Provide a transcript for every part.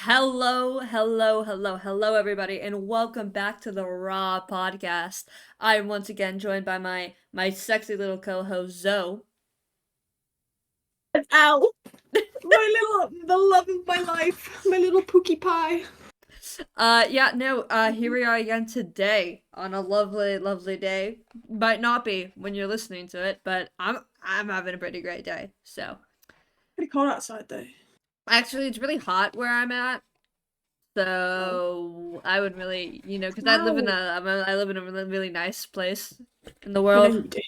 Hello, everybody, and welcome back to the Raw Podcast. I'm once again joined by my sexy little co-host Zoe. Ow! The love of my life, my little pookie pie. Here we are again today on a lovely day. Might not be when you're listening to it, but I'm having a pretty great day. So, Pretty cold outside though. actually, it's really hot where I'm at. So I would really, because I live in a really nice place in the I know world. you do.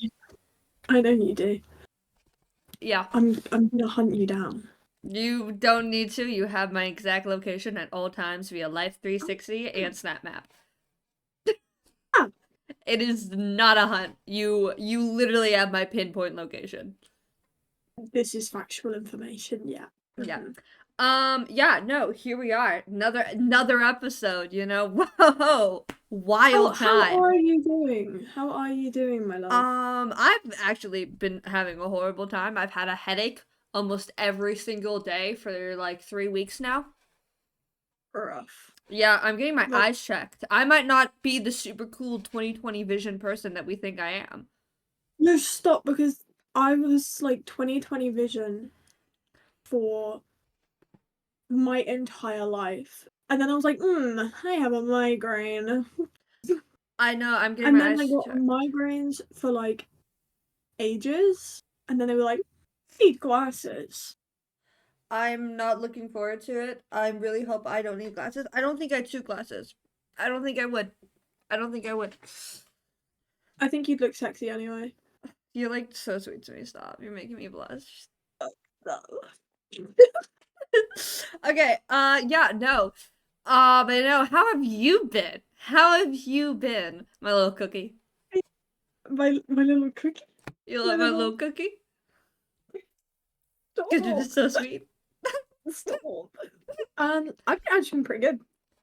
I know you do. Yeah. I'm gonna hunt you down. You don't need to. You have my exact location at all times via Life 360 and SnapMap. Ah. It is not a hunt. You literally have my pinpoint location. This is factual information, yeah. Yeah. Here we are. Another episode, Whoa. Wild time. How are you doing? How are you doing, my love? I've actually been having a horrible time. I've had a headache almost every single day for like 3 weeks now. Rough. Yeah, I'm getting my eyes checked. I might not be the super cool 20/20 vision person that we think I am. No, stop, because I was like 20/20 vision for my entire life. And then I was like, I have a migraine. I know, I'm getting my eyes checked. And then I got migraines for like ages. And then they were like, need glasses. I'm not looking forward to it. I really hope I don't need glasses. I don't think I'd choose glasses. I don't think I would. I think you'd look sexy anyway. You're like so sweet to me. Stop. You're making me blush. No. Okay, but no, how have you been? My little cookie? My little cookie? You love my little cookie? Because you're just so sweet. Stop. I've actually been pretty good.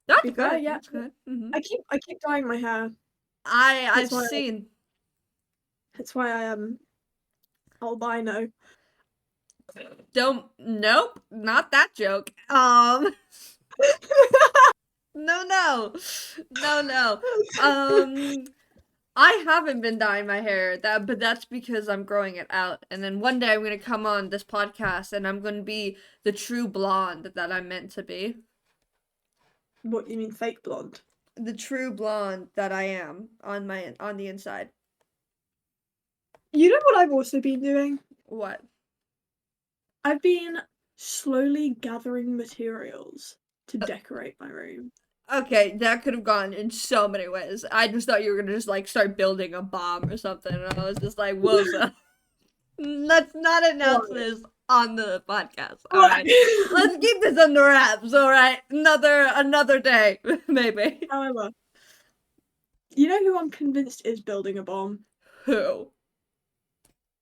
That's good. Yeah. That's good. Mm-hmm. I keep dyeing my hair. I've seen. That's why I am albino. Nope, not that joke. No. I haven't been dyeing my hair, but that's because I'm growing it out. And then one day I'm gonna come on this podcast and I'm gonna be the true blonde that I'm meant to be. What, you mean fake blonde? The true blonde that I am on the inside. You know what I've also been doing? What? I've been slowly gathering materials to decorate my room. Okay, that could have gone in so many ways. I just thought you were gonna just like start building a bomb or something, and I was just like, whoa, let's not announce this on the podcast. All right, let's keep this under wraps. All right, another day, maybe. However, you know who I'm convinced is building a bomb? Who?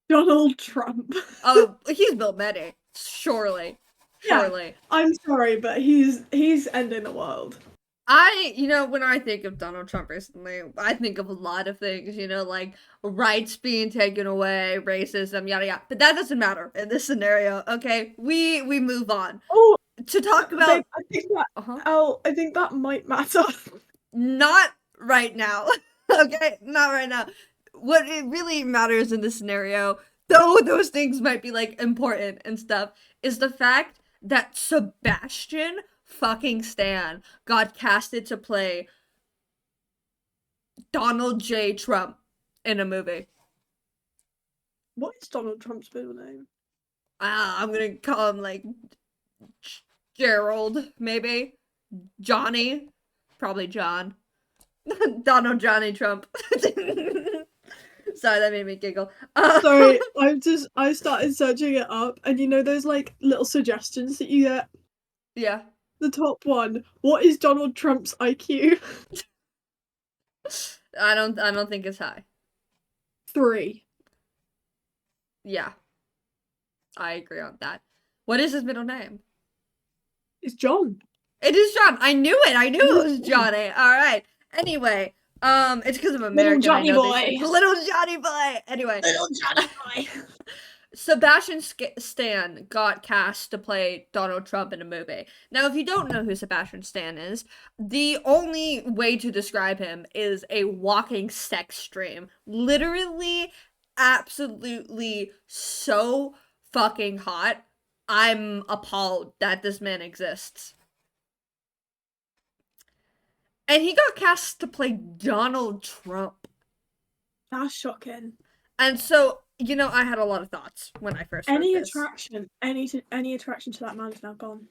Donald Trump. Oh, he's built many. Surely. Yeah, I'm sorry, but he's ending the world. When I think of Donald Trump recently, I think of a lot of things, like rights being taken away, racism, yada yada. But that doesn't matter in this scenario, okay? We move on. Oh, to talk about I think that might matter. Not right now. Okay? Not right now. What it really matters in this scenario, though those things might be like important and stuff, is the fact that Sebastian fucking Stan got casted to play Donald J. Trump in a movie. What is Donald Trump's middle name? I'm gonna call him like Gerald, maybe. Johnny. Probably John. Donald Johnny Trump. Sorry, that made me giggle. Sorry, I started searching it up, and you know those like little suggestions that you get? Yeah. The top one. What is Donald Trump's IQ? I don't think it's high. 3. Yeah. I agree on that. What is his middle name? It's John. It is John. I knew it. I knew it was Johnny. All right. Anyway, it's because of American. Little Johnny boy. Little Johnny boy. Anyway. Little Johnny boy. Sebastian Stan got cast to play Donald Trump in a movie. Now, if you don't know who Sebastian Stan is, the only way to describe him is a walking sex stream. Literally, absolutely so fucking hot. I'm appalled that this man exists. And he got cast to play Donald Trump. That's shocking. And so, I had a lot of thoughts when I first heard this. Any attraction to that man is now gone.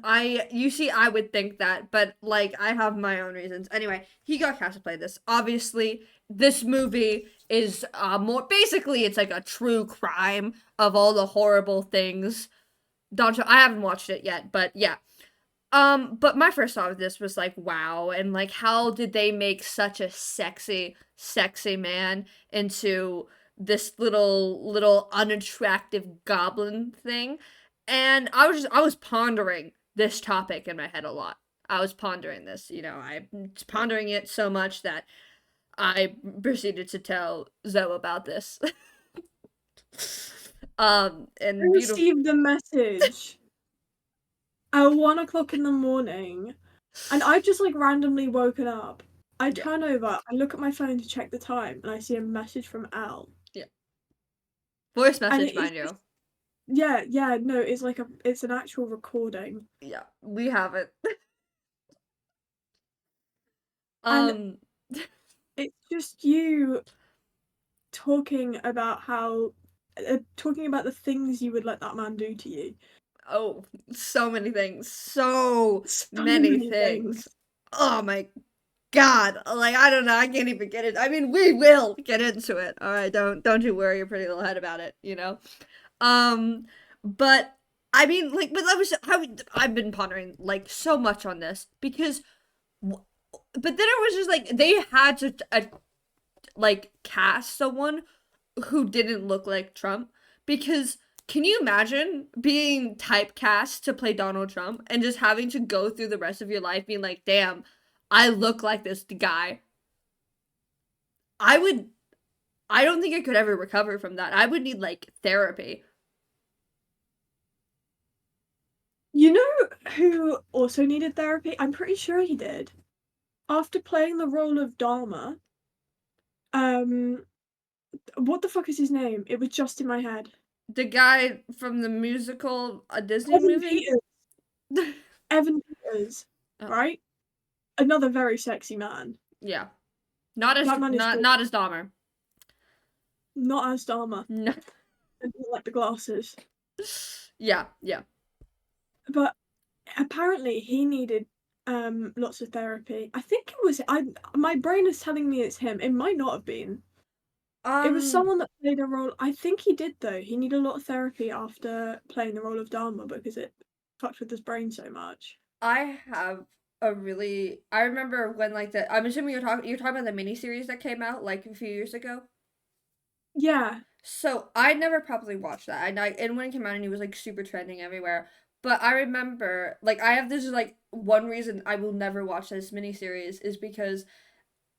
I would think that, but like I have my own reasons. Anyway, he got cast to play this. Obviously, this movie is more basically it's like a true crime of all the horrible things. I haven't watched it yet, but yeah. But my first thought of this was like, wow, and like how did they make such a sexy, sexy man into this little unattractive goblin thing? And I was pondering this topic in my head a lot. I was pondering this, I was pondering it so much that I proceeded to tell Zoe about this. And I received a message at 1 o'clock in the morning, and I've just like randomly woken up. I turn over, I look at my phone to check the time, and I see a message from Al. Yeah. Voice message, mind you. Yeah, no, it's an actual recording. Yeah, we have it. And it's just you talking about talking about the things you would let that man do to you. Oh, so many things. So many things. Oh my god. Like, I don't know. I can't even get it. I mean, we will get into it. All right, don't you worry your pretty little head about it, But I mean, like, but I've been pondering like so much on this because but then it was just like they had to like cast someone who didn't look like Trump because can you imagine being typecast to play Donald Trump and just having to go through the rest of your life being like, damn, I look like this guy? I don't think I could ever recover from that. I would need like therapy. You know who also needed therapy? I'm pretty sure he did. After playing the role of Dharma, what the fuck is his name? It was just in my head. The guy from the musical, a Disney Evan movie? Peters. Evan Peters, Oh. right? Another very sexy man. Yeah. Not as Dahmer. Not as Dharma. No. And like the glasses. Yeah. But apparently he needed lots of therapy. I think it was my brain is telling me it's him. It might not have been. It was someone that played a role. I think he did though. He needed a lot of therapy after playing the role of Dharma because it fucked with his brain so much. I remember when like I'm assuming you're talking about the miniseries that came out like a few years ago. Yeah. So I never probably watched that. And when it came out and it was like super trending everywhere. But I remember like this is like one reason I will never watch this miniseries is because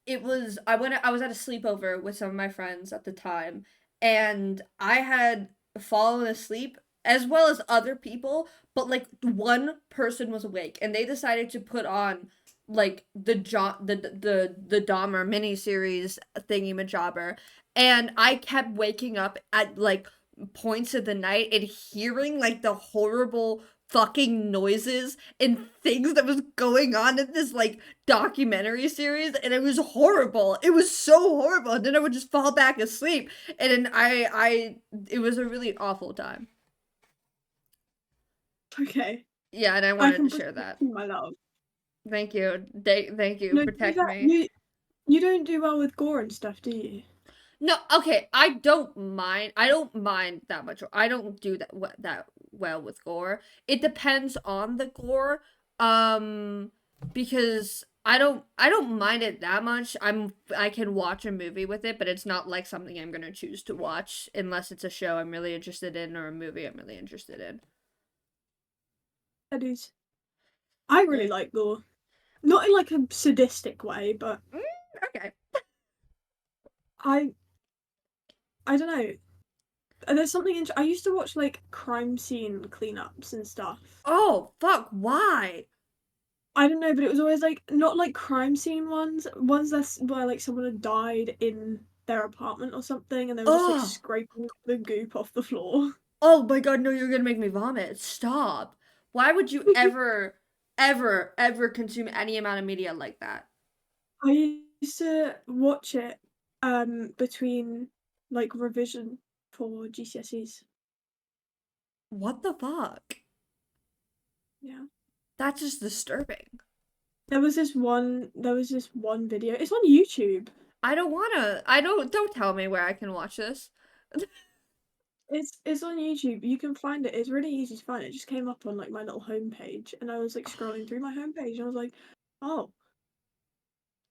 I was at a sleepover with some of my friends at the time, and I had fallen asleep as well as other people, but like one person was awake, and they decided to put on like the Dahmer miniseries thingy majobber, and I kept waking up at like points of the night and hearing like the horrible fucking noises and things that was going on in this like documentary series, and it was horrible. It was so horrible. And then I would just fall back asleep, and then it was a really awful time. Okay. Yeah, and I wanted to share that. My love. Thank you. Thank you. Protect me. You don't do well with gore and stuff, do you? No, okay. I don't mind. I don't mind that much. I don't do that well with gore. It depends on the gore. Because I don't mind it that much. I can watch a movie with it, but it's not like something I'm gonna choose to watch unless it's a show I'm really interested in or a movie I'm really interested in. That is. I really like gore. Not in like a sadistic way, but okay. I don't know. there's something I used to watch like crime scene cleanups and stuff. Oh, fuck, why? I don't know, but it was always like not like crime scene ones that's where like someone had died in their apartment or something, and they were just like Oh, scraping the goop off the floor. oh my god, no, you're gonna make me vomit. Stop. Why would you ever, ever, ever consume any amount of media like that? I used to watch it between like revision for GCSEs. What the fuck? Yeah. That's just disturbing. There was this one video. It's on YouTube. I don't wanna. Don't tell me where I can watch this. It's on YouTube. You can find it. It's really easy to find. It just came up on like my little homepage, and I was like scrolling through my homepage, and I was like, "Oh,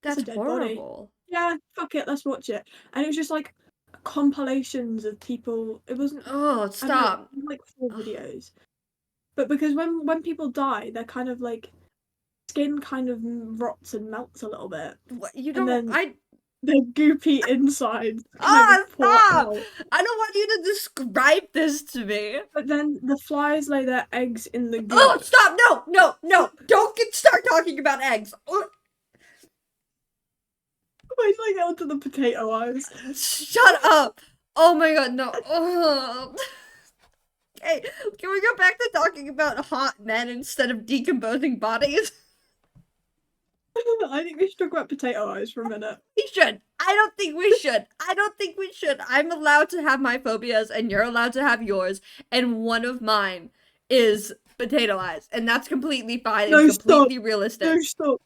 that's a That's dead body. horrible. Yeah, fuck it, let's watch it." And it was just like compilations of people. It wasn't. Oh, I don't know, it stop. was, like 4 Ugh. videos. But because when people die, they're kind of like skin kind of rots and melts a little bit, What, you and don't. then the goopy insides kind Ah, of pour stop! out. I don't want you to describe this to me. But then the flies lay their eggs in the Oh, goop. stop! No, no, no! Don't start talking about eggs. Ugh. Wait till I get onto the potato eyes. Shut up! Oh my god, no. Ugh. Okay, can we go back to talking about hot men instead of decomposing bodies? I think we should talk about potato eyes for a minute. We should. I don't think we should. I don't think we should. I'm allowed to have my phobias and you're allowed to have yours. And one of mine is potato eyes. And that's completely fine No, and stop. completely realistic. No, stop.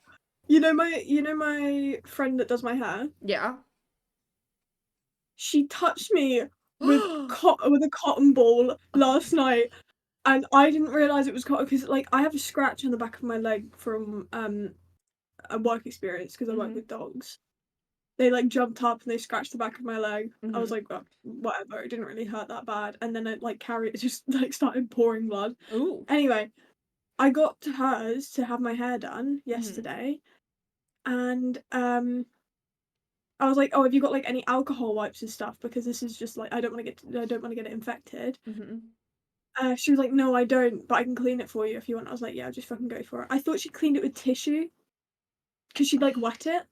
You know my friend that does my hair? Yeah. She touched me with a cotton ball last night, and I didn't realize it was cotton because like I have a scratch on the back of my leg from a work experience because I work Mhm. with dogs. They like jumped up and they scratched the back of my leg. I was Mhm. like, oh, whatever, it didn't really hurt that bad. And then it like it just like started pouring blood. Ooh. Anyway, I got to hers to have my hair done Mhm. yesterday, and I was like, "Oh, have you got like any alcohol wipes and stuff? Because this is just like I don't want to get it infected." Mhm. She was like, "No, I don't, but I can clean it for you if you want." I was like, "Yeah, just fucking go for it." I thought she cleaned it with tissue because she'd like wet it,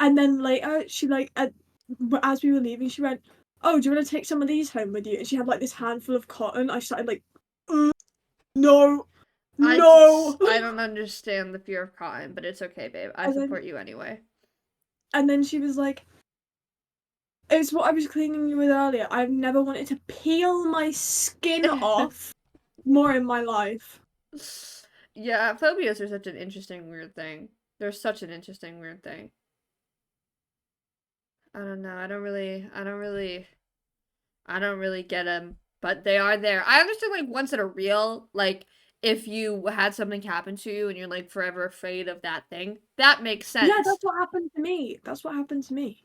and then later she like as we were leaving, she went, "Oh, do you want to take some of these home with you?" And she had like this handful of cotton. I started like, "No, no!" I don't understand the fear of cotton, but it's okay, babe. I And then support you anyway. she was like, "It's what I was cleaning you with earlier. I've never wanted to peel my skin off more in my life." Yeah, phobias are such an interesting, weird thing. They're such an interesting, weird thing. I don't know. I don't really get them, but they are there. I understand like ones that are real, like if you had something happen to you and you're like forever afraid of that thing. That makes Yeah, sense. that's what happened to me. That's what happened to me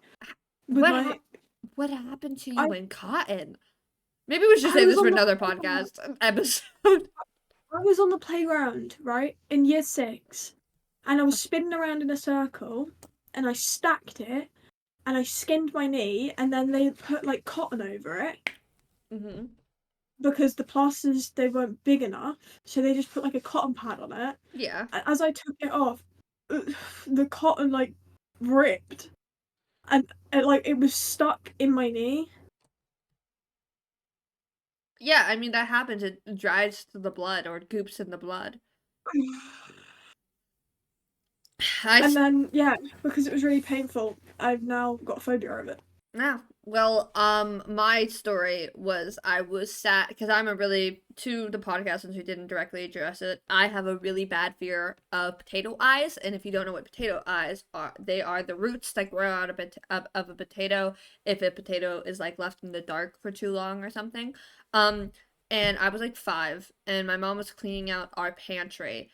with What my. hap what happened to I you in cotton? Maybe we should I save was this for on the another playground. podcast episode. I was on the playground, right, in year 6, and I was spinning around in a circle, and I stacked it, and I skinned my knee, and then they put like cotton over it Mhm. because the plasters they weren't big enough, so they just put like a cotton pad on it. Yeah. As I took it off, the cotton like ripped, and it was stuck in my knee. Yeah, I mean that happens. It dries to the blood or it goops in the blood. I And then yeah, because it was really painful, I've now got a phobia of it. Yeah. Well, my story was I was sat because I'm a really to the podcast since we didn't directly address it. I have a really bad fear of potato eyes, and if you don't know what potato eyes are, they are the roots that grow out of a potato if a potato is like left in the dark for too long or something. Um, and I was like 5, and my mom was cleaning out our pantry,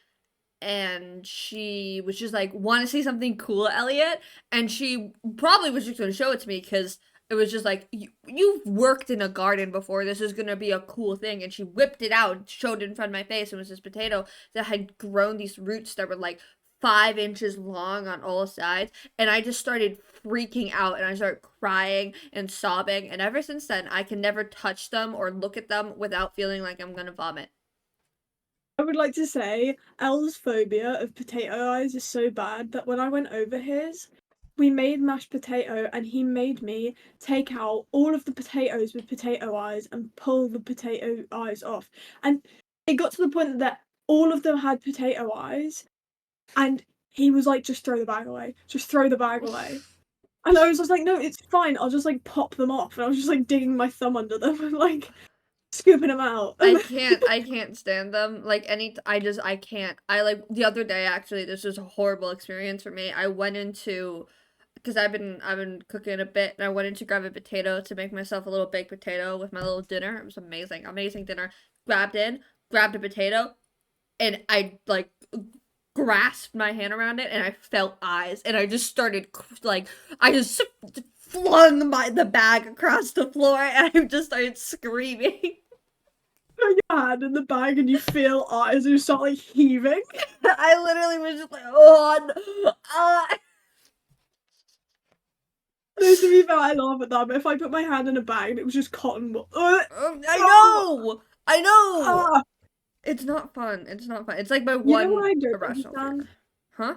and she was just like, "Want to see something cool, Elliot?" And she probably was just going to show it to me because it was just like, "You've worked in a garden before. This is going to be a cool thing." And she whipped it out and showed it in front of my face. It was this potato that had grown these roots that were like 5 inches long on all sides, and I just started freaking out and I started crying and sobbing, and ever since then I can never touch them or look at them without feeling like I'm gonna vomit. I would like to say Elle's phobia of potato eyes is so bad that when I went over his, we made mashed potato and he made me take out all of the potatoes with potato eyes and pull the potato eyes off. And it got to the point that all of them had potato eyes and he was like, just throw the bag away. Just throw the bag away. And I was just like, no, it's fine. I'll just like pop them off. And I was just like digging my thumb under them and like scooping them out. I can't stand them. Like I can't. I like the other day actually, this was a horrible experience for me. I went into because I've been cooking a bit, and I went in to grab a potato to make myself a little baked potato with my little dinner. It was amazing, amazing dinner. Grabbed a potato, and I like grasped my hand around it, and I felt eyes, and I just started like I just flung the bag across the floor, and I just started screaming. Your hand in the bag and you feel eyes and you start like heaving. I literally was just like, oh, no. No, to be fair, I laugh at that, but if I put my hand in a bag and it was just cotton wool. I know! Ah. It's not fun. It's not fun. It's like my You one know what I don't irrational fear. understand? Huh?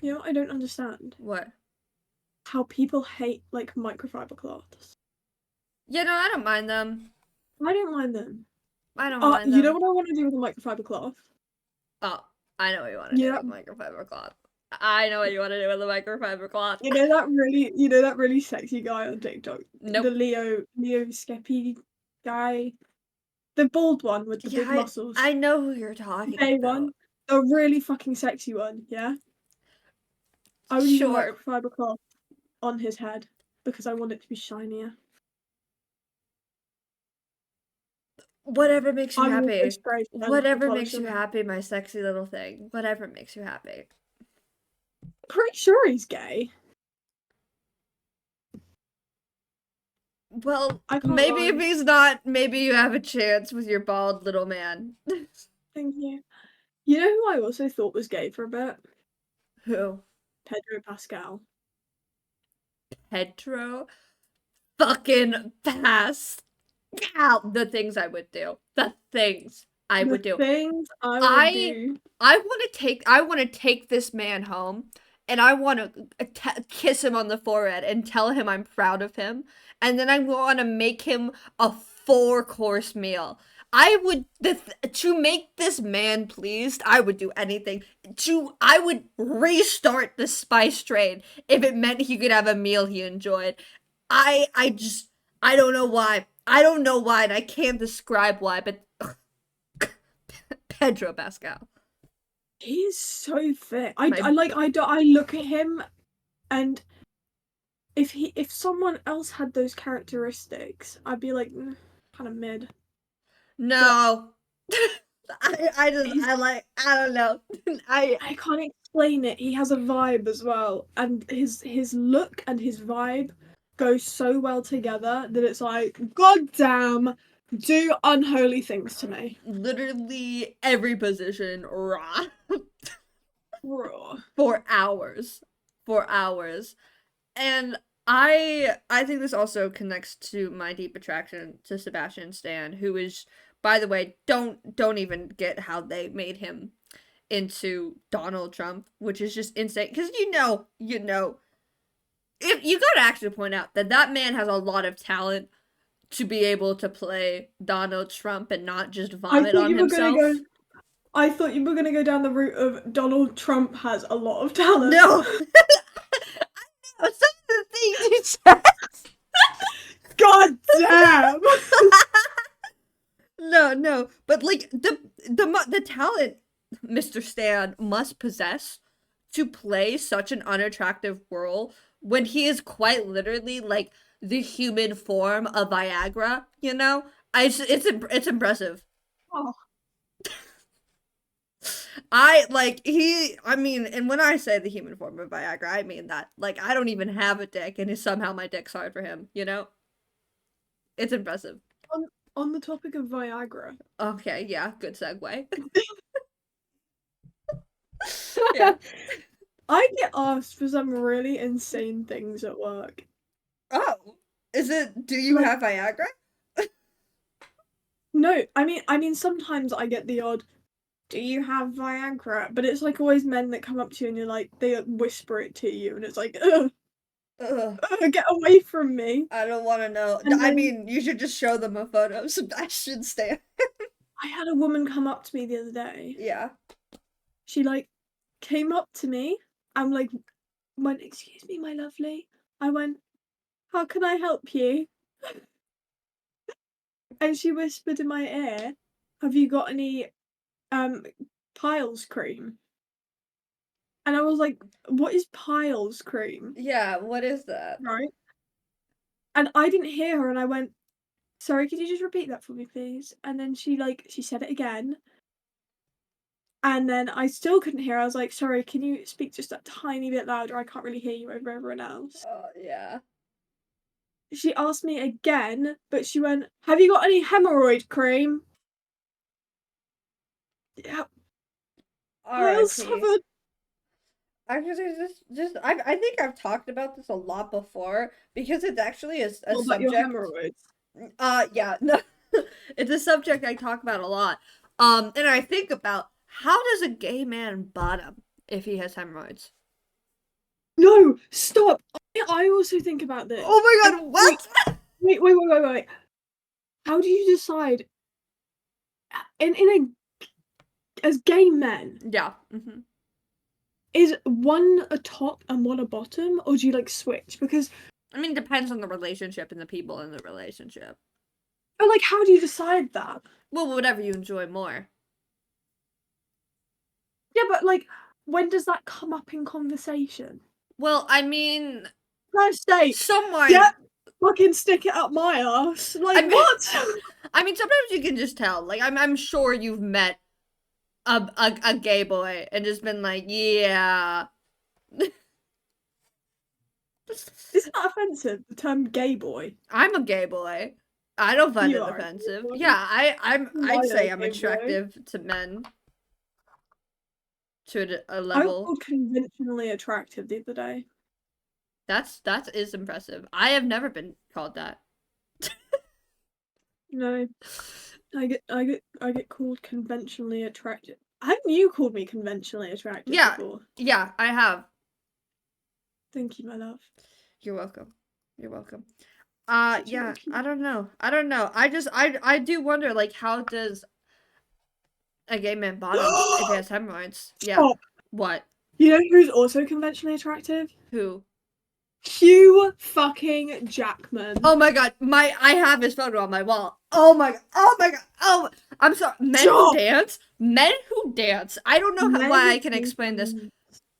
You know what I don't understand? What? How people hate like microfiber cloths. Yeah, no, I don't mind them. I don't mind them. I don't mind them. You know what I want to do with a microfiber cloth? Oh, I know what you want to do with microfiber cloth. I know what you want to do with a microfiber cloth. You know that really sexy guy on TikTok? Nope. The Leo Skepi guy? The bald one with the big muscles. I know who you're talking about. One. A really fucking sexy one, yeah? I would use a microfiber cloth on his head because I want it to be shinier. Whatever makes you happy. Whatever makes you it. happy, my sexy little thing. Whatever makes you happy. Pretty sure he's gay. Well, maybe if he's not, maybe you have a chance with your bald little man. Thank you. You know who I also thought was gay for a bit? Who? Pedro Pascal. Pedro fucking Pascal. The things I would do. The things I would do. Things I would do. I want to take this man home, and I want to kiss him on the forehead and tell him I'm proud of him, and then I want to make him a 4-course meal. I would to make this man pleased. I would do anything. I would restart the spice trade if it meant he could have a meal he enjoyed. I don't know why. I don't know why, and I can't describe why, but Pedro Pascal. He's so fit. I look at him, and if someone else had those characteristics, I'd be like, kind of mid. No. I don't know. I can't explain it. He has a vibe as well, and his look and his vibe go so well together that it's like, god damn, do unholy things to me. Literally every position raw. Raw. For hours. And I think this also connects to my deep attraction to Sebastian Stan, who is, by the way, don't even get how they made him into Donald Trump, which is just insane. Because you know, if you gotta actually point out that man has a lot of talent to be able to play Donald Trump and not just vomit on himself. I thought you were gonna go down the route of Donald Trump has a lot of talent. No. I know some of the things he says. God damn. No, but like the talent Mr. Stan must possess to play such an unattractive role when he is quite literally like the human form of Viagra, you know? It's impressive. Oh. And when I say the human form of Viagra, I mean that. Like, I don't even have a dick, and somehow my dick's hard for him, you know? It's impressive. On the topic of Viagra. Okay, yeah, good segue. Yeah. I get asked for some really insane things at work. Oh, do you Like, have Viagra? no, I mean, sometimes I get the odd, do you have Viagra? But it's like always men that come up to you and you're like, they whisper it to you, and it's like, ugh, Ugh, get away from me. I don't want to know. And I then mean, you should just show them a photo of Sebastian Stan. I had a woman come up to me the other day. Yeah. She like came up to me and like went, "Excuse me, my lovely." I went, "How can I help you?" And she whispered in my ear, "Have you got any um Piles cream?" And I was like, "What is Piles cream?" Yeah, what is that? Right? And I didn't hear her, and I went, "Sorry, could you just repeat that for me, please?" And then she said it again. And then I still couldn't hear. I was like, "Sorry, can you speak just a tiny bit louder? I can't really hear you over everyone else." Oh, yeah. She asked me again, but she went, "Have you got any hemorrhoid cream?" Yeah, I'll R.I.P. suffered. Actually, I think I've talked about this a lot before because it's actually a What about your subject. hemorrhoids? Yeah, no, it's a subject I talk about a lot. And I think about how does a gay man bottom if he has hemorrhoids? No, stop. I also think about this. Oh my And god, what? wait. How do you decide in a as gay men? Yeah. Hmm. Is one a top and one a bottom, or do you like switch? Because I mean, it depends on the relationship and the people in the relationship. or like, how do you decide that? Well, whatever you enjoy more. Yeah, but like, when does that come up in conversation? Well, I mean, First date. someone. Yeah, fucking stick it up my ass. I Like mean, what? I mean, sometimes you can just tell. Like, I'm sure you've met a gay boy and just been like, yeah. It's not offensive. The term "gay boy." I'm a gay boy. I don't find You it are a gay offensive. boy. Yeah, You I'd are a say I'm gay boy. attractive to men to a I got level. called conventionally attractive the other day. That is impressive. I have never been called that. No, I get called conventionally attractive. Haven't you called me conventionally attractive Yeah, before? yeah, I have. Thank you, my love. You're welcome. You're welcome. Such a little Yeah, cute. I don't know. I don't know. I do wonder like how does a gay man bottom if he has hemorrhoids? Yeah. Stop. What? You know who's also conventionally attractive? Who? Hugh fucking Jackman. Oh my god, my I have his photo on my wall. Oh my god, oh, I'm sorry. Stop. Men who dance. I don't know why Men I can who explain this. can-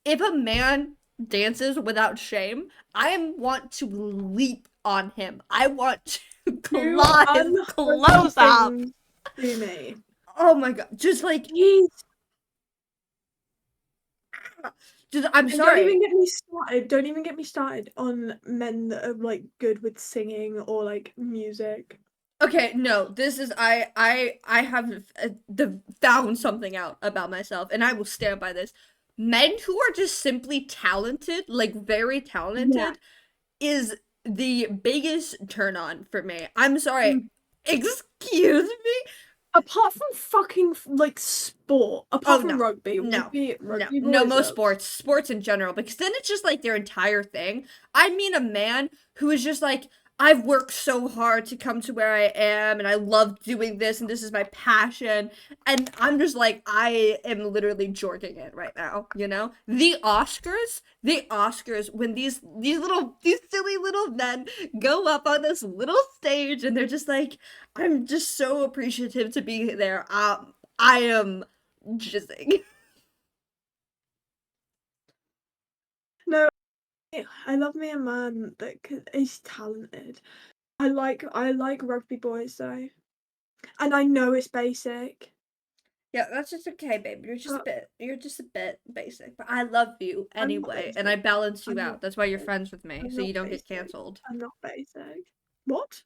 If a man dances without shame, I want to leap on him. I want to do claw his unholy clothes off. things to me. Oh my god, He's I'm And don't even sorry. get me started. Don't even get me started on men that are like good with singing or like music. Okay, no, this is I have found something out about myself, and I will stand by this. Men who are just simply talented, like very Yeah. talented, is the biggest turn on for me. I'm sorry. Mm. Excuse me? Apart from fucking like sport, Oh apart from no. rugby, No. No. rugby No, boys most are sports in general, because then it's just like their entire thing. I mean a man who is just like, I've worked so hard to come to where I am, and I love doing this, and this is my passion. And I'm just like, I am literally jorking it right now, you know? The Oscars, when these silly little men go up on this little stage and they're just like, I'm just so appreciative to be there. I am jizzing. no. I love me a man that is talented. I like rugby boys though, and I know it's basic, Yeah, that's just okay, babe. but You're just a bit basic, but I love you I'm not anyway, and I basic. balance you I'm not out. That's why you're basic. friends with me, I'm so not you don't get basic. canceled. I'm not basic. What?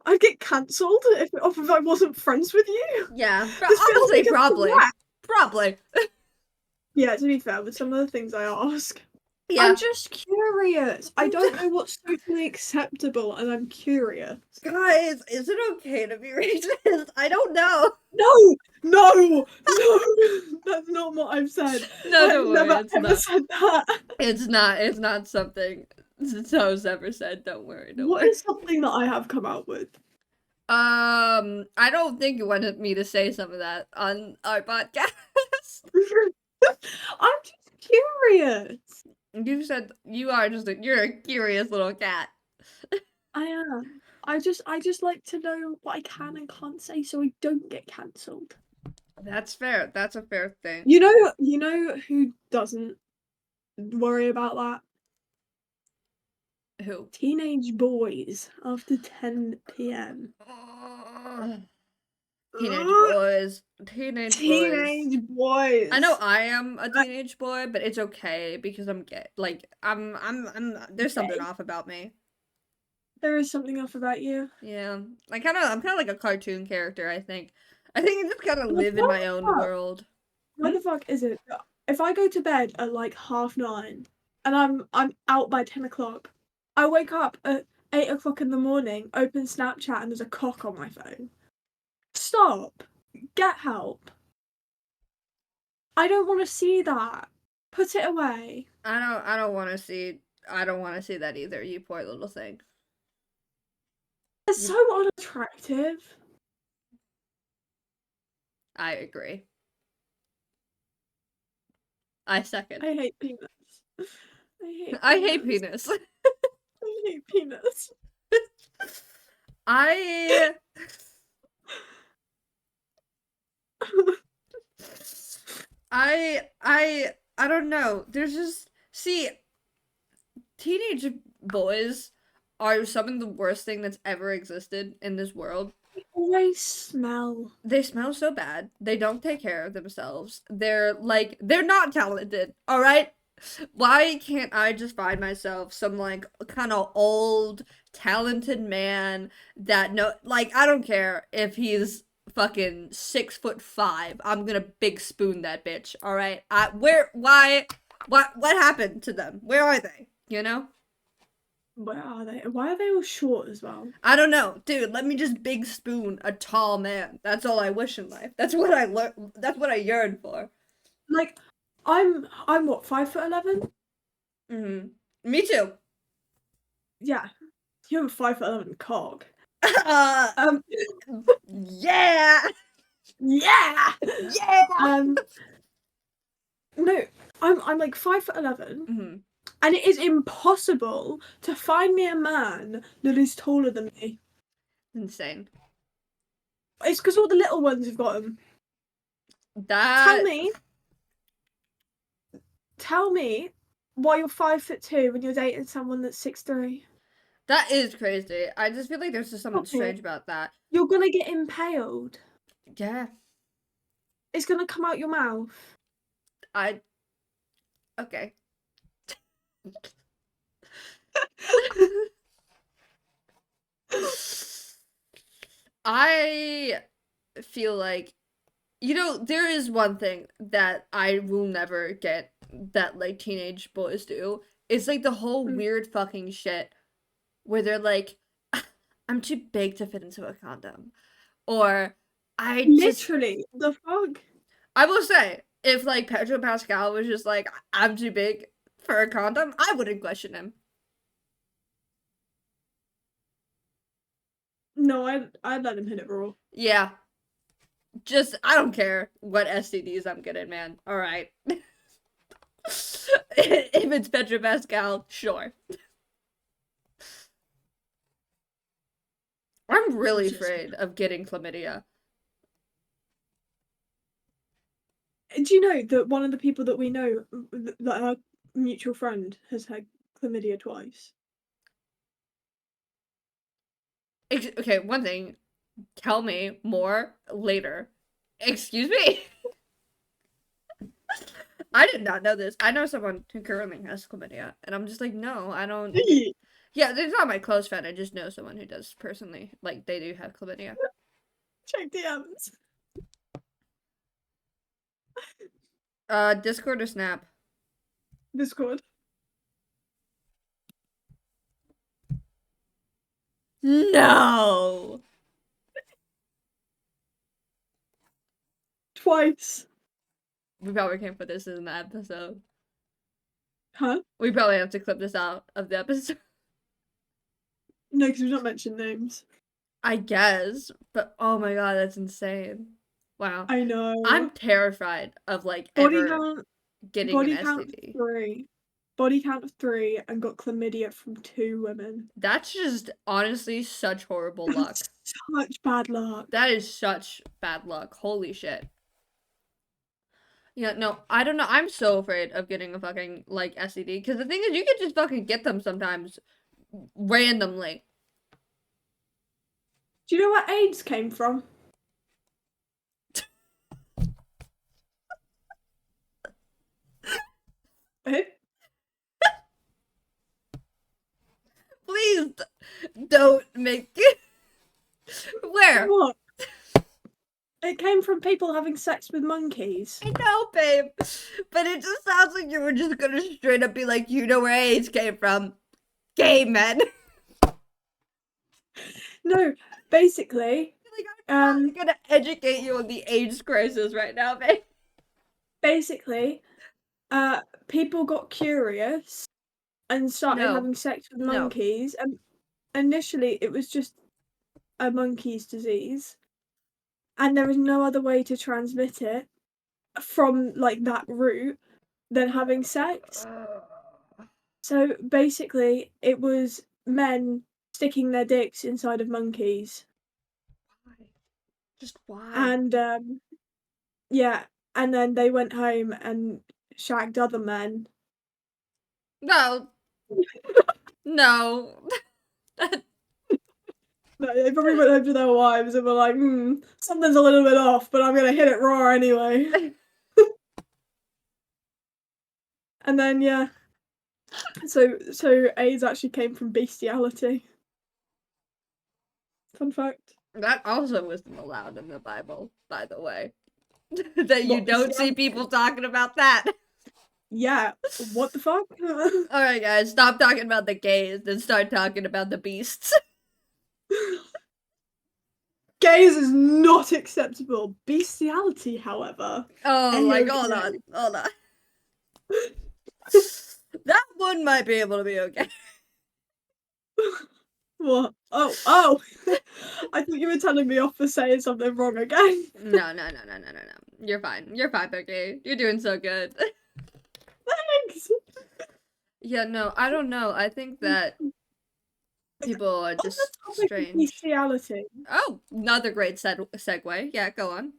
I'd get cancelled if I wasn't friends with you. Yeah, This feels honestly, like a probably, threat. probably. Yeah, to be fair, with some of the things I ask, Yeah. I'm just curious. I don't know what's socially acceptable, and I'm curious. Guys, is it okay to be racist? I don't know. No, that's not what I've said. No, I've don't worry, never it's ever not. said that. It's not something Zoe's ever said. Don't worry, don't What worry. is something that I have come out with? I don't think you wanted me to say some of that on our podcast. I'm just curious. You said you're a curious little cat. I am. I just like to know what I can and can't say so I don't get cancelled. That's fair. That's a fair thing. You know who doesn't worry about that? Who? Teenage boys after 10 p.m. Teenage boys. Teenage boys. I know I am a teenage boy, but it's okay because I'm gay. Like I'm there's something off about me. There is something off about you. Yeah. I'm kind of like a cartoon character, I think. I think I just kind of live in my own world. Why the fuck is it? If I go to bed at like 9:30 and I'm out by 10 o'clock, I wake up at 8 o'clock in the morning, open Snapchat, and there's a cock on my phone. Stop. Get help. I don't want to see that. Put it away. I don't want to see that either, you poor little thing. It's so unattractive. I agree. I second. I hate penis. I hate penis. I hate penis. I don't know. There's just teenage boys are some of the worst thing that's ever existed in this world. They always smell. They smell so bad. They don't take care of themselves. They're not talented, all right? Why can't I just find myself some like kind of old talented man that I don't care if he's fucking 6'5". I'm gonna big spoon that bitch, all right? What happened to them? Where are they? You know? Where are they? Why are they all short as well? I don't know, dude. Let me just big spoon a tall man. That's all I wish in life. That's what I That's what I yearn for. Like, I'm what, 5'11"? Me too. Yeah, you have a 5'11" cock. Yeah. Yeah. Yeah. No, I'm like 5'11", and it is impossible to find me a man that is taller than me. Insane. It's because all the little ones have got them. Tell me why you're 5'2" when you're dating someone that's 6'3". That is crazy. I just feel like there's just something strange about that. You're gonna get impaled. Yeah. It's gonna come out your mouth. Okay. I feel like, there is one thing that I will never get that like teenage boys do. It's like the whole weird fucking shit where they're like, I'm too big to fit into a condom. Or Literally, the fuck? I will say, if like Pedro Pascal was just like, I'm too big for a condom, I wouldn't question him. No, I'd let him hit it raw. Yeah. I don't care what STDs I'm getting, man. Alright. If it's Pedro Pascal, sure. I'm really afraid of getting chlamydia. Do you know that one of the people that we know, that our mutual friend, has had chlamydia twice? Okay, one thing. Tell me more later. Excuse me? I did not know this. I know someone who currently has chlamydia, and I'm just like, no, I don't. Yeah, they're not my close friend. I just know someone who does personally. Like, they do have chlamydia. Check DMs. Discord or Snap? Discord. No! Twice. We probably can't put this in the episode. Huh? We probably have to clip this out of the episode. No, because we've not mentioned names. I guess, but oh my god, that's insane. Wow. I know. I'm terrified of, like, Body ever count. getting Body an count STD. 3. Body count of 3 and got chlamydia from 2 women. That's just honestly such horrible luck. That's such bad luck. That is such bad luck. Holy shit. Yeah, no, I don't know. I'm so afraid of getting a fucking, like, STD. Because the thing is, you can just fucking get them sometimes randomly. Do you know where AIDS came from? Eh? Please don't make it. Where? What? It came from people having sex with monkeys. I know, babe. But it just sounds like you were just gonna straight up be like, you know where AIDS came from? Gay men. No, basically, Like, I'm gonna educate you on the AIDS crisis right now, babe. Basically, people got curious and started No. having sex with No. monkeys. And initially, it was just a monkey's disease, and there was no other way to transmit it from like that route than having sex. So basically, it was men sticking their dicks inside of monkeys. Why? Just why? And yeah, and then they went home and shagged other men. No. No. No, they probably went home to their wives and were like, something's a little bit off, but I'm gonna hit it raw anyway. And then yeah. So AIDS actually came from bestiality. Fun fact. That also wasn't allowed in the Bible, by the way. That you What, don't see people talking about that. Yeah, what the fuck? Alright, guys, stop talking about the gays and start talking about the beasts. Gays is not acceptable. Bestiality, however. Oh, like, A-okay. hold on. That one might be able to be okay. What? Oh! I thought you were telling me off for saying something wrong again. No. You're fine. You're fine, okay? You're doing so good. Thanks. Yeah, no, I don't know. I think that people are just strange. Bestiality. Oh, another great segue. Yeah, go on.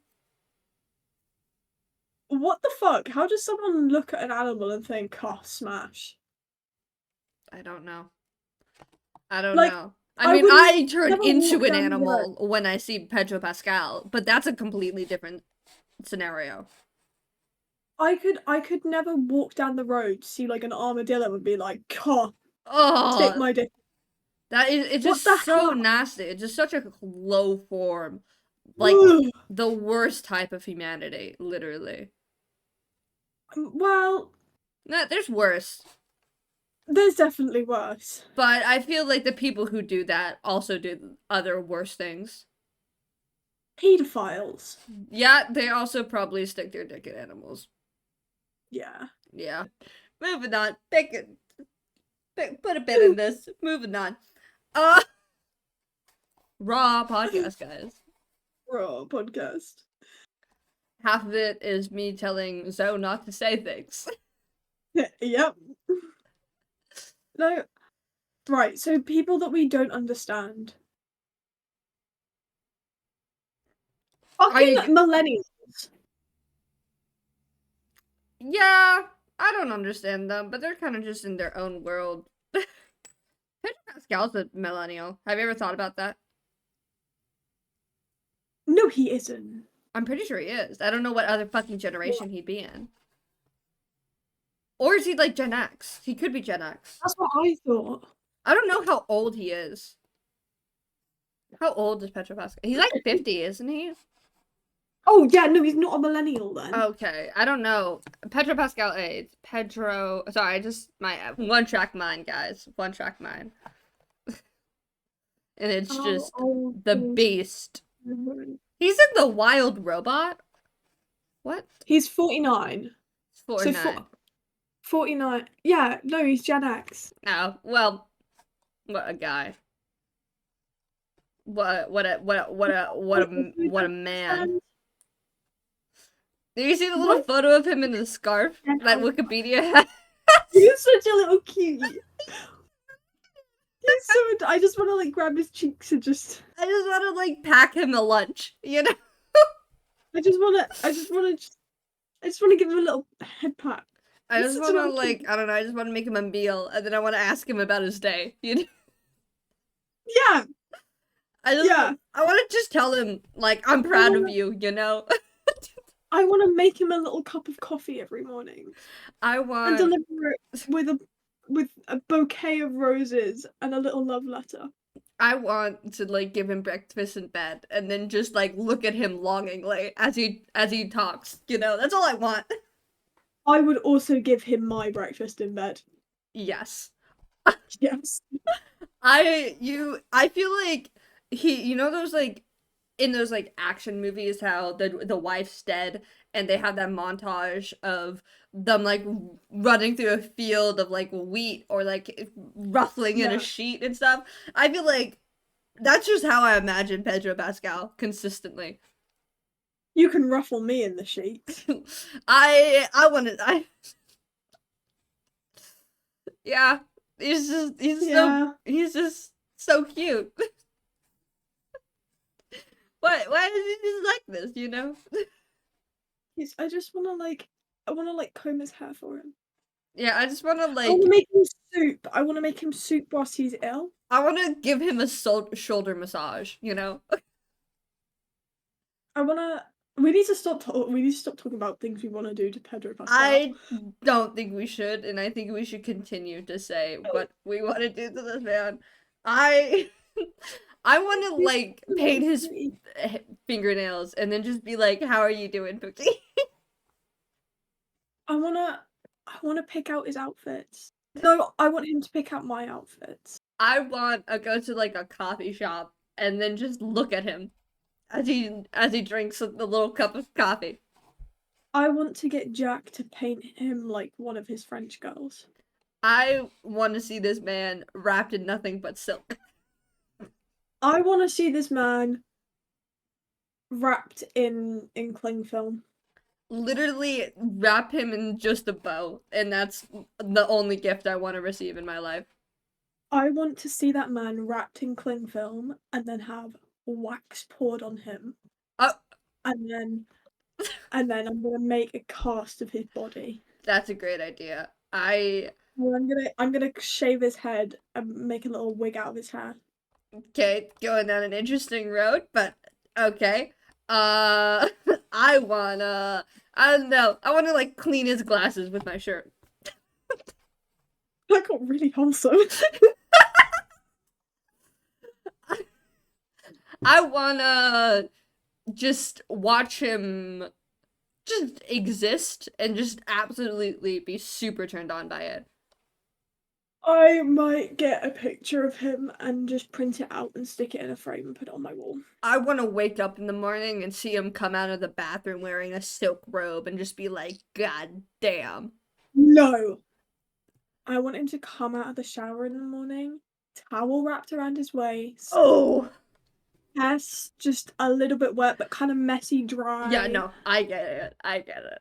What the fuck? How does someone look at an animal and think, oh, smash? I don't know. I don't Like, know. I mean, I turn never into walk an down the animal when I see Pedro Pascal, but that's a completely different scenario. I could never walk down the road, see like an armadillo and be like, oh, stick Oh, my dick. it's What just the so hell? nasty. It's just such a low form. Like, Ugh. the worst type of humanity, literally. Well, No, there's worse. there's definitely worse. But I feel like the people who do that also do other worse things. Pedophiles. Yeah, they also probably stick their dick in animals. Yeah. Yeah. Moving on. Put a bit in this. Moving on. Raw podcast, guys. Raw podcast. Half of it is me telling Zoe not to say things. Yep. No. Right, so people that we don't understand. Fucking millennials. Yeah, I don't understand them, but they're kind of just in their own world. Pedro Pascal's a millennial. Have you ever thought about that? No, he isn't. I'm pretty sure he is. I don't know what other fucking generation he'd be in. Or is he like Gen X? He could be Gen X. That's what I thought. I don't know how old he is. How old is Pedro Pascal? He's like 50, isn't he? Oh yeah, no, he's not a millennial then. Okay, I don't know. Pedro Pascal AIDS. Pedro. Sorry, I just my one track mind, guys. One track mind, and it's How just old the is beast. Wolverine? He's in the Wild Robot. What? He's 49. So 49. 49. Yeah, no, he's Gen X. Oh well, what a guy. What a man. Did you see the little What? photo of him in the scarf that Wikipedia has? He's such a little cutie. He's so. I just want to like grab his cheeks and just. I just want to like pack him a lunch, you know? I just want to. I just want to give him a little head pat. I He's just such a want to little like, cutie. I don't know, I just want to make him a meal, and then I want to ask him about his day, you know? Yeah, yeah. I want to just tell him, like, I'm proud of you, you know? I want to make him a little cup of coffee every morning I and want, deliver it with a bouquet of roses and a little love letter. I want to, like, give him breakfast in bed, and then just, like, look at him longingly as he talks, you know? That's all I want. I would also give him my breakfast in bed. Yes. Yes. I feel like you know those like in those like action movies how the wife's dead and they have that montage of them like running through a field of like wheat or like ruffling in a Yeah. sheet and stuff. I feel like that's just how I imagine Pedro Pascal consistently. You can ruffle me in the sheets. I want to I yeah, Yeah. he's just so cute. Why is he just like this, you know? I just wanna like comb his hair for him. Yeah, I just want to I wanna like make him soup. I wanna make him soup whilst he's ill. I want to give him a shoulder massage, you know? I wanna we need to stop talking about things we wanna do to Pedro Pascal. I don't think we should, and I think we should continue to say what we want to do to this man. I I want to like paint his fingernails and then just be like, "How are you doing, Pookie?" I wanna pick out his outfits. No, I want him to pick out my outfits. I want to go to like a coffee shop and then just look at him as he drinks the little cup of coffee. I want to get Jack to paint him like one of his French girls. I want to see this man wrapped in nothing but silk. I want to see this man wrapped in cling film. Literally wrap him in just a bow, and that's the only gift I want to receive in my life. I want to see that man wrapped in cling film and then have wax poured on him. Oh, And then I'm gonna make a cast of his body. that's a great idea. Well, I'm gonna shave his head and make a little wig out of his hair. Okay, going down an interesting road, but okay. I don't know. I wanna like clean his glasses with my shirt. That got really wholesome. I wanna just watch him just exist and just absolutely be super turned on by it. I might get a picture of him and just print it out and stick it in a frame and put it on my wall. I want to wake up in the morning and see him come out of the bathroom wearing a silk robe and just be like, God damn. No! I want him to come out of the shower in the morning, towel wrapped around his waist. Oh! Yes, just a little bit wet, but kind of messy, dry. Yeah, no, I get it. I get it.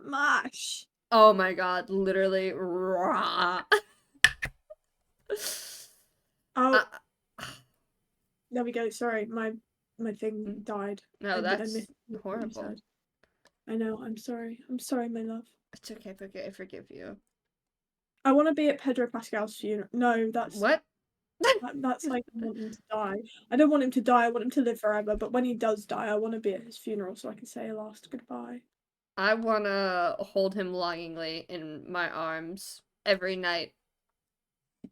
Mash. Oh my god, literally raw. Oh, there we go. Sorry, my thing died. No, that's horrible. I know. I'm sorry. I'm sorry, my love. It's okay, I forgive you. I want to be at Pedro Pascal's funeral. No, that's What? that's like I want him to die. I don't want him to die. I want him to live forever. But when he does die, I want to be at his funeral so I can say a last goodbye. I wanna hold him longingly in my arms every night,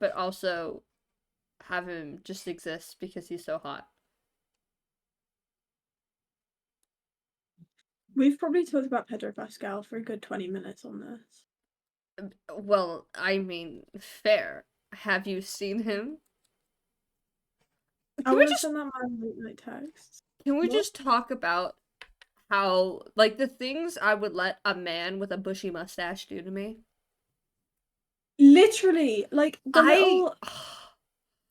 but also have him just exist because he's so hot. We've probably talked about Pedro Pascal for a good 20 minutes on this. Well, I mean, fair. Have you seen him? I Can we want to just send that man late night texts. can we What? just talk about how, like, the things I would let a man with a bushy mustache do to me? Literally, like the I little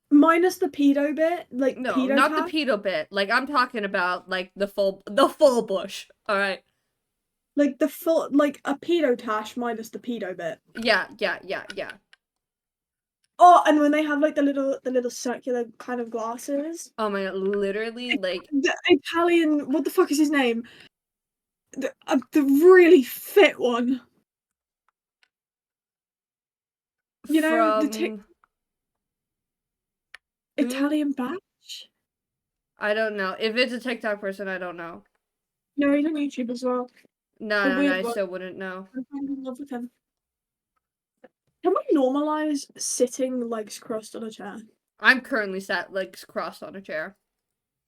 minus the pedo bit, like No, pedo not the tag. pedo bit. Like, I'm talking about like the full bush. All right. Like the full, like a pedo tash minus the pedo bit. Yeah. Oh, and when they have like the little circular kind of glasses. Oh my god, literally, like, The Italian, what the fuck is his name? The really fit one. You know, the from who? Italian batch? I don't know. If it's a TikTok person, I don't know. No, he's on YouTube as well. The No, weird I one. still wouldn't know. I'm in love with him. Can we normalize sitting legs crossed on a chair? I'm currently sat legs crossed on a chair.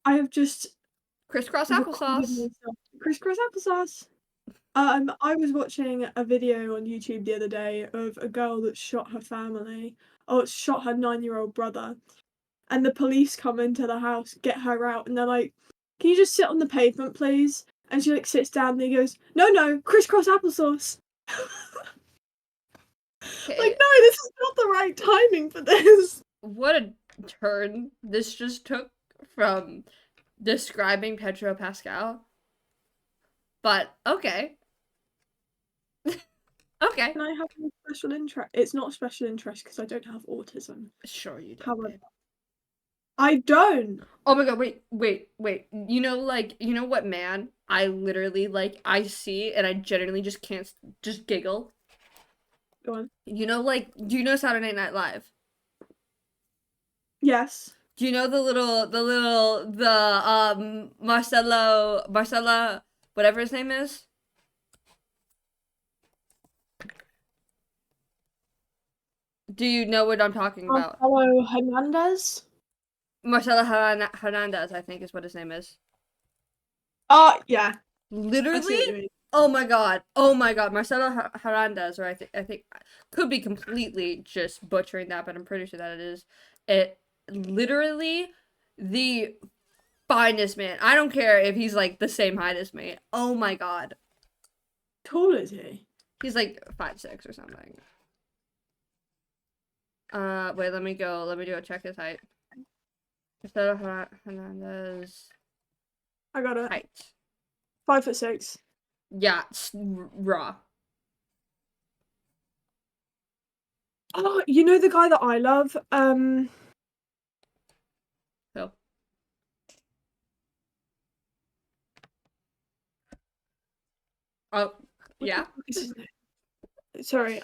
I have just Crisscross recorded applesauce. myself. Crisscross applesauce. I was watching a video on YouTube the other day of a girl that shot her family. Oh, shot her 9-year-old brother. And the police come into the house, get her out, and they're like, "Can you just sit on the pavement, please?" And she like sits down and he goes, "No, crisscross applesauce." Like, no, this is not the right timing for this. What a turn this just took from describing Pedro Pascal. But okay. Okay. Can I have a special interest? It's not special interest because I don't have autism. Sure you don't. However, Babe. I don't. Oh my god, wait. You know, like, you know what, man? I literally, like, I see and I genuinely just can't just giggle. Go on. You know, like, do you know Saturday Night Live? Yes. Do you know Marcella, whatever his name is? Do you know what I'm talking about? Hello, Hernandez. Marcella Hernandez, I think is what his name is. Yeah. I see Literally? what you mean. Oh my god, Marcelo Hernandez, or I think, could be completely just butchering that, but I'm pretty sure that it is. It literally the finest man. I don't care if he's like the same height as me. Oh my god, Tall is he? he's like 5'6" or something. Wait, let me go check his height. Marcelo Hernandez I got it. height. 5'6". Yeah, raw. Oh, you know the guy that I love? Who? Oh, yeah. What is his name? Sorry,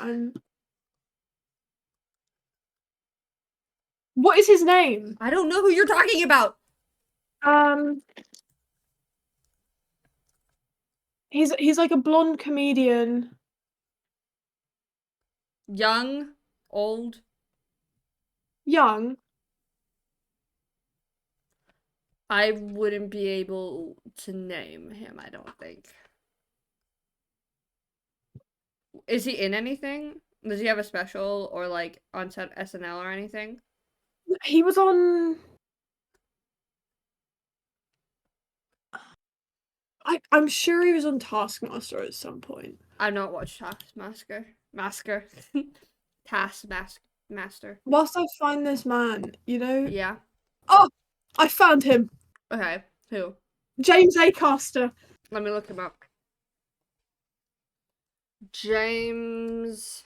What is his name? I don't know who you're talking about. He's like a blonde comedian. Young, old. Young. I wouldn't be able to name him, I don't think. Is he in anything? Does he have a special or like on set SNL or anything? He was on. I'm sure he was on Taskmaster at some point. I've not watched Taskmaster. Whilst I find this man, Yeah. Oh, I found him. Okay. Who? James Acaster. Let me look him up. James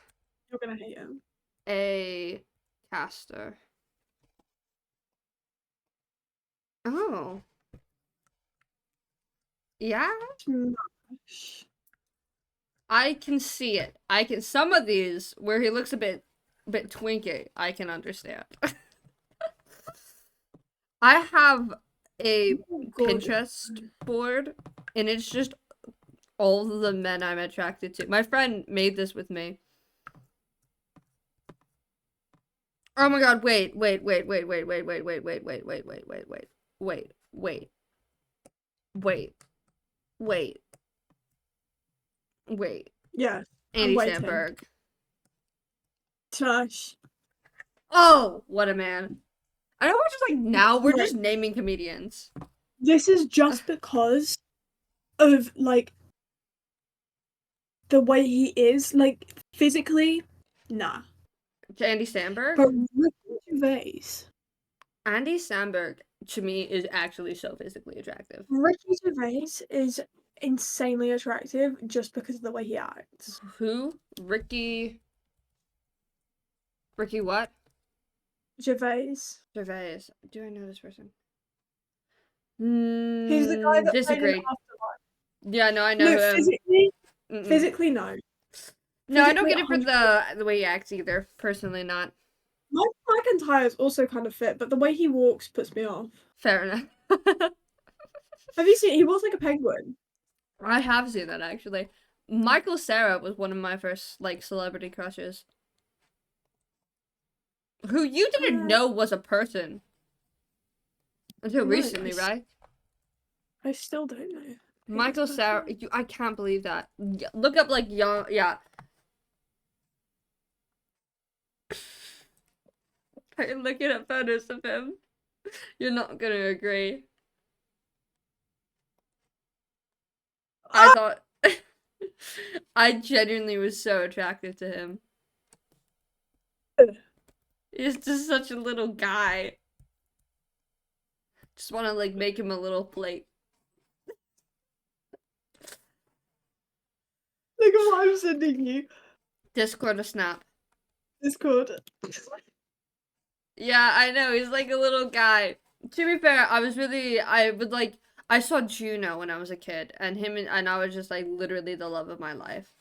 You're gonna hate him. A. Caster. Oh. Yeah? Smash. I can see it. I can some of these where he looks a bit twinky, I can understand. I have a Pinterest board and it's just all the men I'm attracted to. My friend made this with me. Oh my god, wait. Wait. Yeah, I'm Andy waiting. Samberg. Trash. Oh, what a man. I know we're just like, now we're just naming comedians. This is just because of, like, the way he is. Like, physically, nah. Andy Samberg? But Ricky Gervais. Andy Samberg, to me, is actually so physically attractive. Ricky Gervais is insanely attractive just because of the way he acts. Who? Ricky what? Gervais. Gervais. Do I know this person? He's the guy that played in Disagree. Afterlife. Yeah, no, I know No, him. physically, no. No, I don't Physically, get it for 100%. the way he acts either. Personally, not. Mike McIntyre is also kind of fit, but the way he walks puts me off. Fair enough. Have you seen? He walks like a penguin. I have seen that actually. Michael Cera was one of my first like celebrity crushes. Who you didn't know was a person until No, recently, right? I still don't know. Michael Cera, I can't believe that. Look up like young, yeah. I'm looking at photos of him. You're not gonna agree. I thought I genuinely was so attracted to him. He's just such a little guy. Just want to like make him a little plate. Look at what I'm sending you. Discord or Snap. Discord. Yeah, I know. He's like a little guy. To be fair, I saw Juno when I was a kid, and and I was just like literally the love of my life.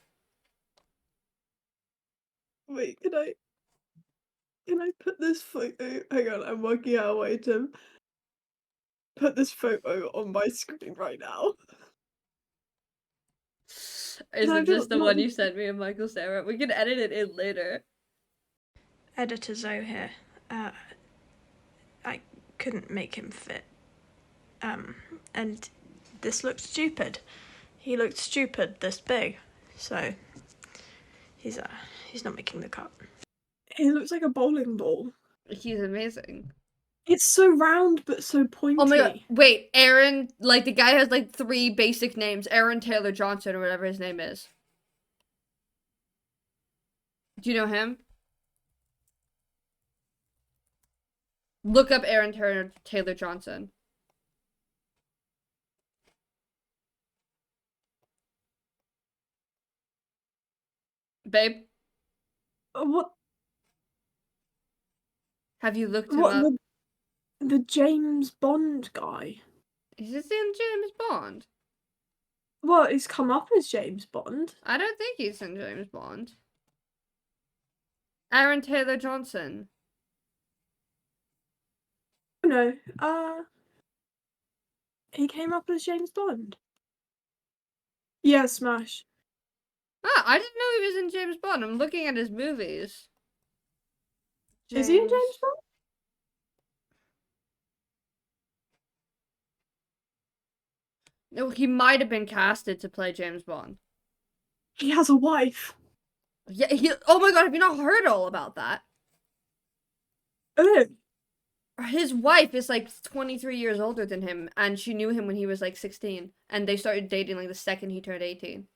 Wait, can I put this photo? Hang on, I'm working out a way to put this photo on my screen right now. Is it just the one you sent me of Michael Cera? We can edit it in later. Editor Zoe here. I couldn't make him fit. And this looked stupid. He looked stupid this big. So he's not making the cut. He looks like a bowling ball. He's amazing. It's so round but so pointy. Oh my god, wait, Aaron, like the guy has like 3 basic names. Aaron Taylor Johnson or whatever his name is. Do you know him? Look up Aaron Taylor Johnson. Babe? What? Have you looked him up? The James Bond guy. Is this in James Bond? Well, he's come up as James Bond. I don't think he's in James Bond. Aaron Taylor Johnson. No, he came up as James Bond. Yeah, smash. Ah, I didn't know he was in James Bond. I'm looking at his movies. Is he in James Bond? No, he might have been casted to play James Bond. He has a wife. Yeah, oh my god, have you not heard all about that? Oh. His wife is like 23 years older than him, and she knew him when he was like 16, and they started dating like the second he turned 18.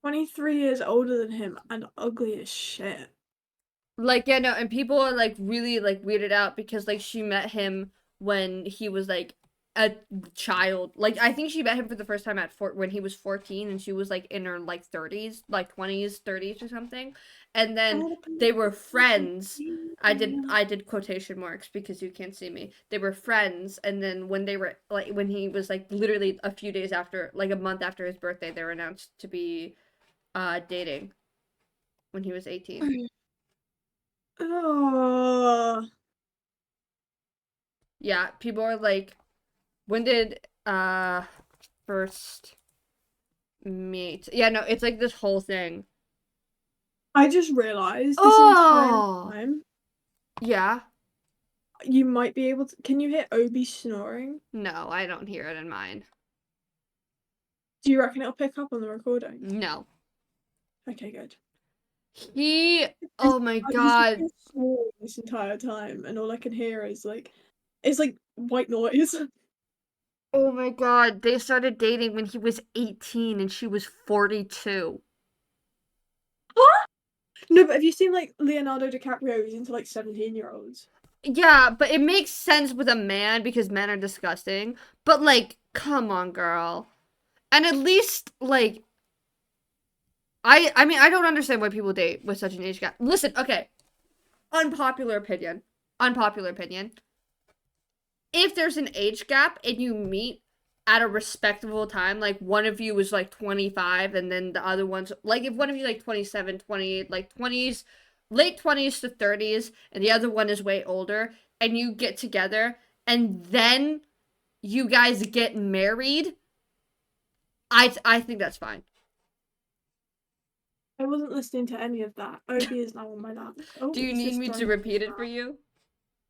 23 years older than him and ugly as shit. Like, yeah, no, and people are like really like weirded out because like she met him when he was like a child. Like, I think she met him for the first time at when he was 14, and she was like in her like 30s, like 20s, 30s or something. And then they were friends. I did quotation marks because you can't see me. They were friends, and then when they were like when he was like literally a few days after, like a month after his birthday, they were announced to be dating when he was 18. Oh. Yeah, people are like, when did first meet? Yeah, no, it's like this whole thing. I just realized this entire time. Yeah. You might be able to. Can you hear Obi snoring? No, I don't hear it in mine. Do you reckon it'll pick up on the recording? No. Okay, good. Oh my I've god. been snoring this entire time, and all I can hear is it's like white noise. Oh my god. They started dating when he was 18 and she was 42. No, but have you seen like Leonardo DiCaprio? He's into like 17-year-olds. Yeah, but it makes sense with a man because men are disgusting. But like, come on, girl. And at least like I mean, I don't understand why people date with such an age gap. Listen, okay. Unpopular opinion. Unpopular opinion. If there's an age gap and you meet at a respectable time, like one of you is like 25 and then the other one's like if one of you like 27, 28, like 20s, late 20s to 30s and the other one is way older and you get together and then you guys get married, I think that's fine. I wasn't listening to any of that. Obi is now on my lap. Oh, Do you it's need just me to driving repeat me it for mad. you?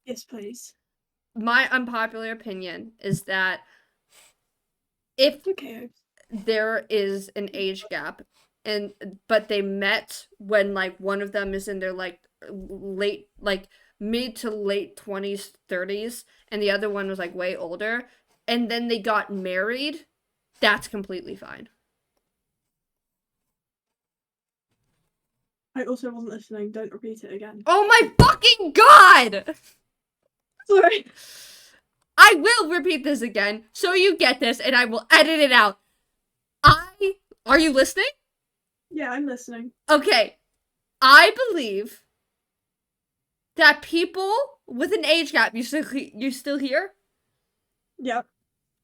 Yes, please. My unpopular opinion is that if Okay. there is an age gap but they met when like one of them is in their like late like mid to late 20s 30s and the other one was like way older and then they got married, that's completely fine. I also wasn't listening. Don't repeat it again. Oh my fucking god! Sorry. I will repeat this again so you get this and I will edit it out. Are you listening? Yeah, I'm listening. Okay. I believe that people with an age gap, you still here? Yep.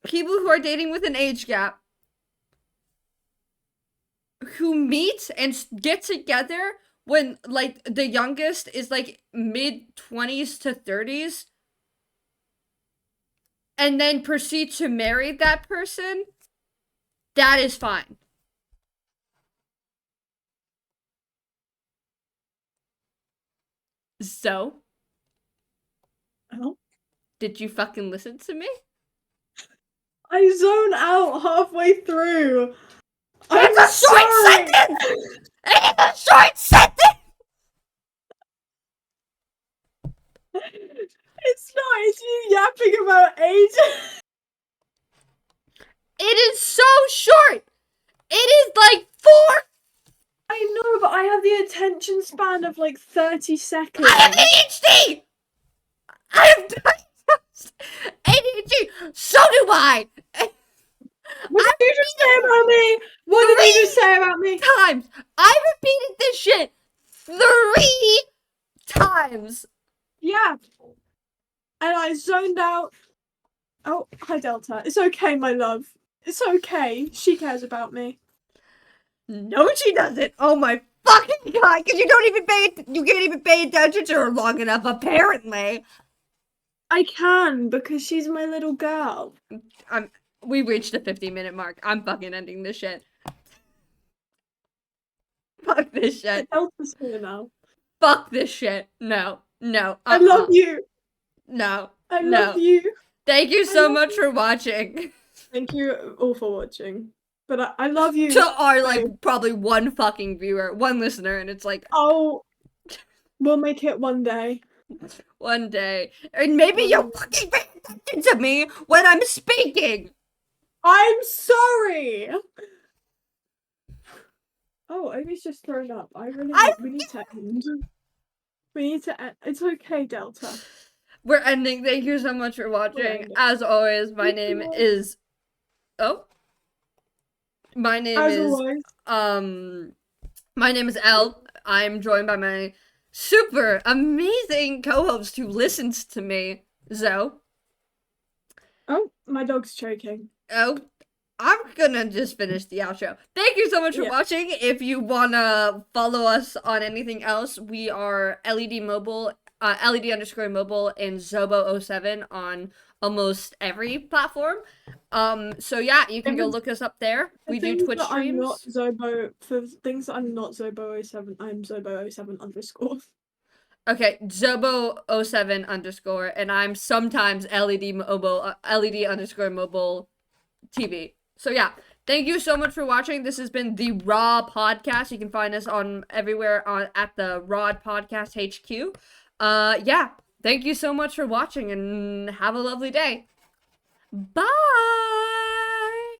People who are dating with an age gap who meet and get together when like the youngest is like mid 20s to 30s and then proceed to marry that person, that is fine. So, Oh. did you fucking listen to me? I zone out halfway through. It's a short sentence! It's a short sentence! It's not. It's you yapping about age. It is so short! It is like 4. I know, but I have the attention span of like 30 seconds. I have ADHD! I have diagnosed ADHD! So do I! What did you just say about me? What did you just say about me? Times! I repeated this shit 3 times! Yeah. And I zoned out. Oh, hi Delta. It's okay, my love. It's okay. She cares about me. No, she doesn't! Oh my fucking god! Because you can't even pay attention to her long enough, apparently! I can, because she's my little girl. We reached the 50-minute mark. I'm fucking ending this shit. Fuck this shit. Delta's here now. Fuck this shit. No. I love you. No. I love you. Thank you so much for watching. Thank you all for watching. But I love you. To our, like, probably one fucking viewer, one listener, and it's like... Oh, we'll make it one day. One day. And maybe you'll fucking pay attention to me when I'm speaking! I'm sorry! Oh, Obi's just thrown up. We need to end. We need to end. It's okay, Delta. We're ending. Thank you so much for watching. As always, my name is... Oh? My name is Elle. I'm joined by my super amazing co-host who listens to me, Zoe. Oh, my dog's choking. Oh, I'm gonna just finish the outro. Thank you so much for watching. If you wanna follow us on anything else, we are LED Mobile, LED_mobile, and Zobo07 on almost every platform. So yeah, you can go look us up there. We do Twitch streams. For things that I'm not Zobo07, I'm Zobo07_. Okay, Zobo07_, and I'm sometimes LED_mobile TV. So yeah, Thank you so much for watching. This has been the Raw Podcast. You can find us on everywhere at the Rod Podcast HQ. Yeah. Thank you so much for watching and have a lovely day. Bye!